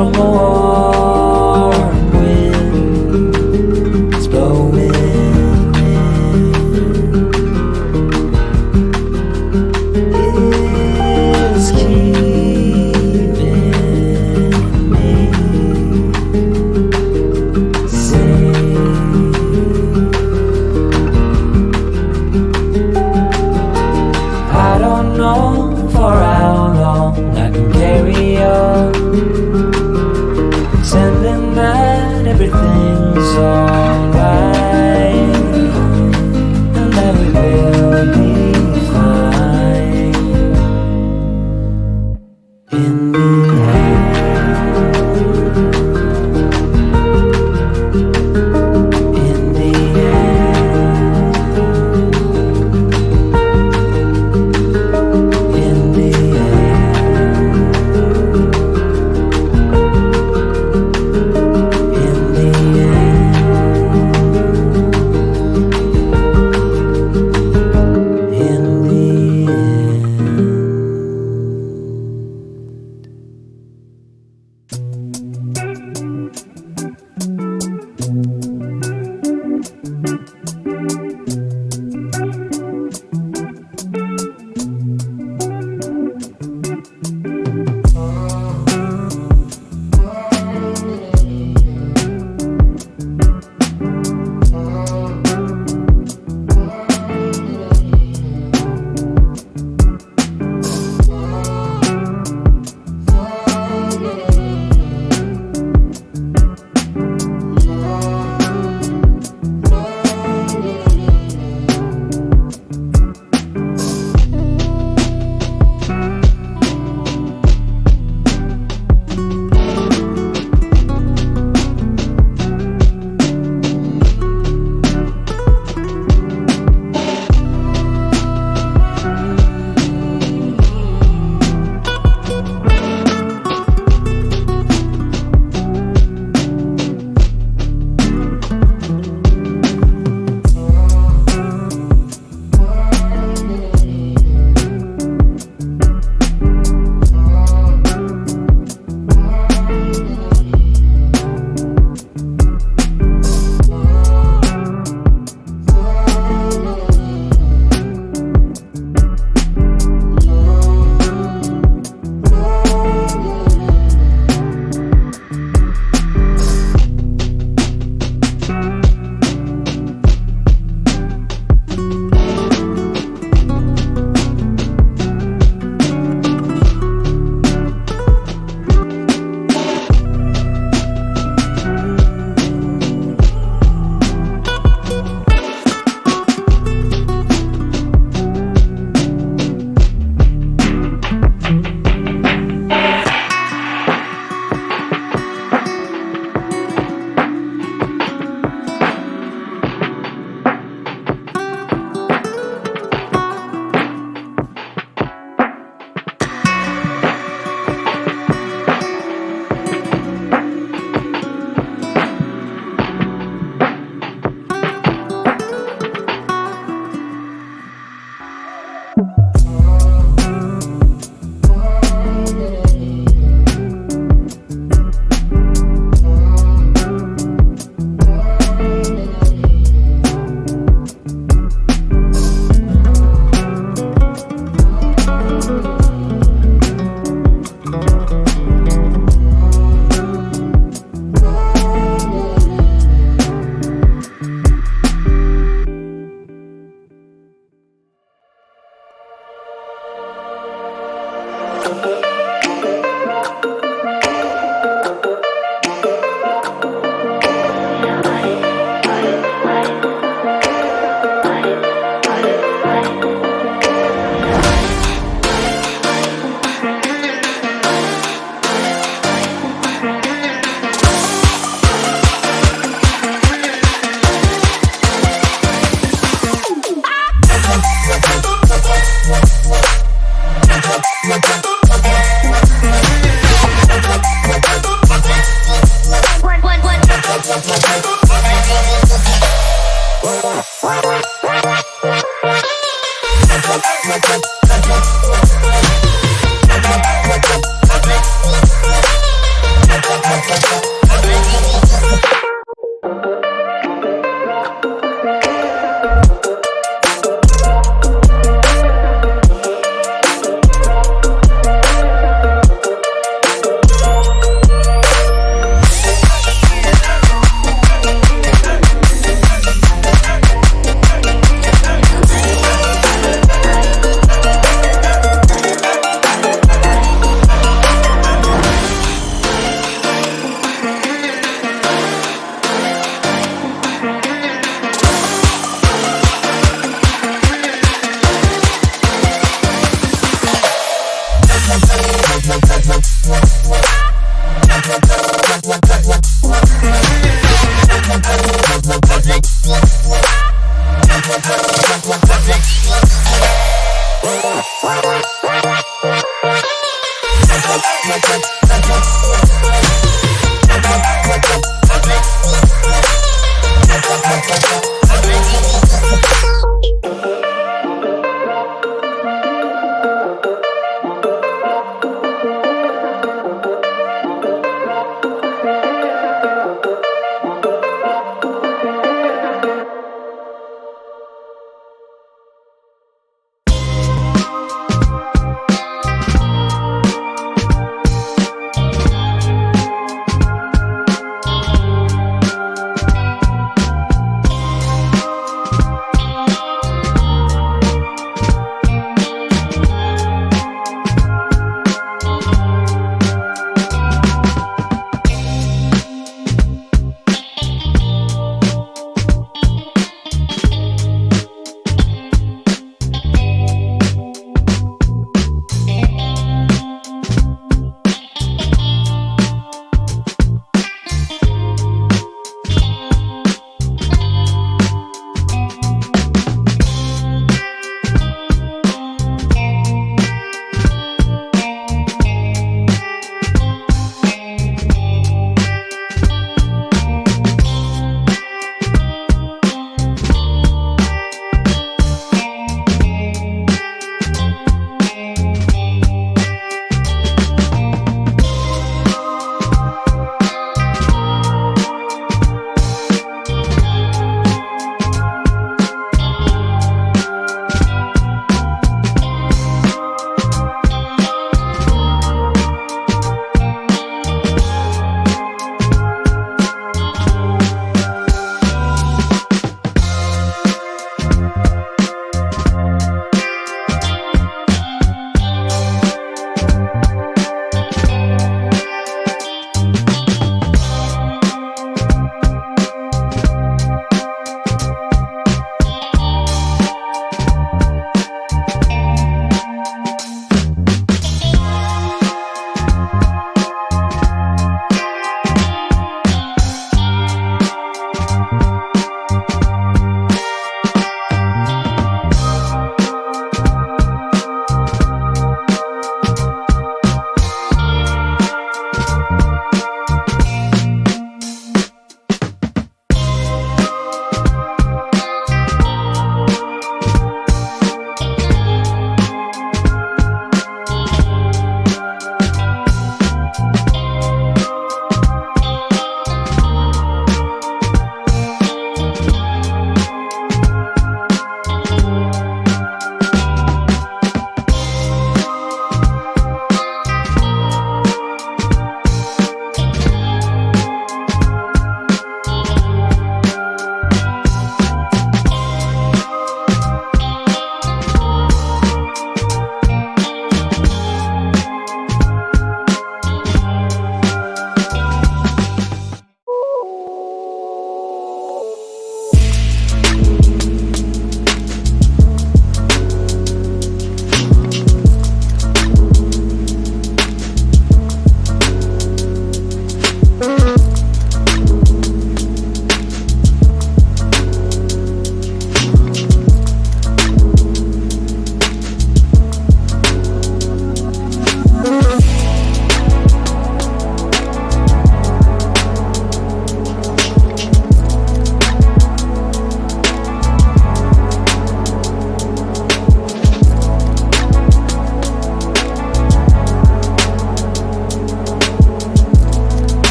from a warm wind. It's blowing in. It's keeping me safe. I don't know for how long I can carry on, pretending that everything's alright, and that we will be fine in the end. In the end. In the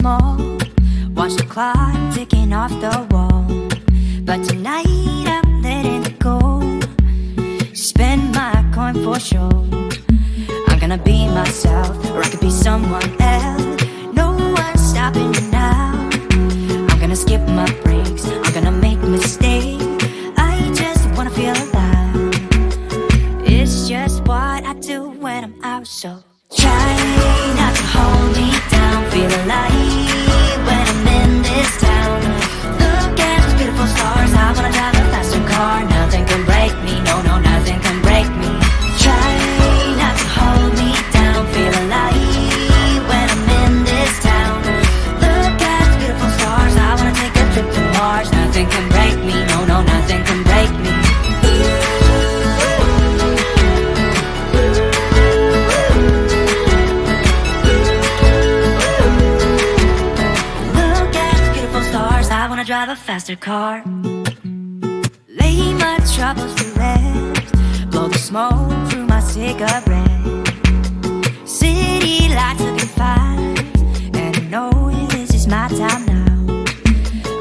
small. Watch the clock ticking off the wall. But tonight I'm letting it go. Spend my coin for sure. I'm gonna be myself, or I could be someone else. No one's stopping me now. I'm gonna skip my breaks, I'm gonna make mistakes. I just wanna feel alive. It's just what I do when I'm out, so try not to hold me down. Feel alive when I'm in this town. Look at those beautiful stars. I wanna drive a faster car. Nothing can break me, no, no, nothing can break me. Try not to hold me down. Feel alive when I'm in this town. Look at those beautiful stars. I wanna take a trip to Mars. Nothing can break me, no, no, nothing can break me. Drive a faster car. Lay my troubles to rest. Blow the smoke through my cigarette. City lights looking fine, and I know this is my time now.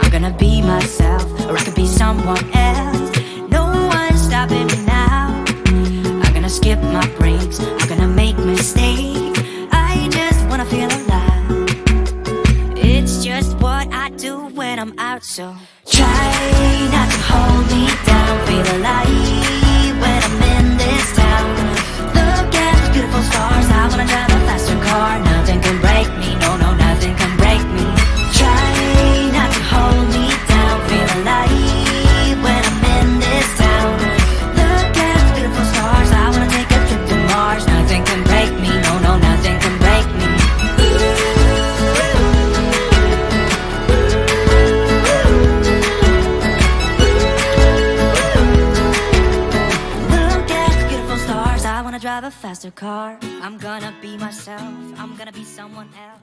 I'm gonna be myself, or I could be someone else. No one's stopping me now. I'm gonna skip my breaks, I'm gonna make mistakes. I just wanna feel alive. It's just what I do when I'm out, so try not to hold me down. Feel alive when I'm in this town. Look at those beautiful stars. I wanna drive a faster car. Nothing can break me, no, no, nothing can break me. Try not to hold me down. Feel alive when I'm in this town. Look at those beautiful stars. I wanna take a trip to Mars. Nothing can break me, no, no, nothing can break me. Drive a faster car. I'm gonna be myself, I'm gonna be someone else.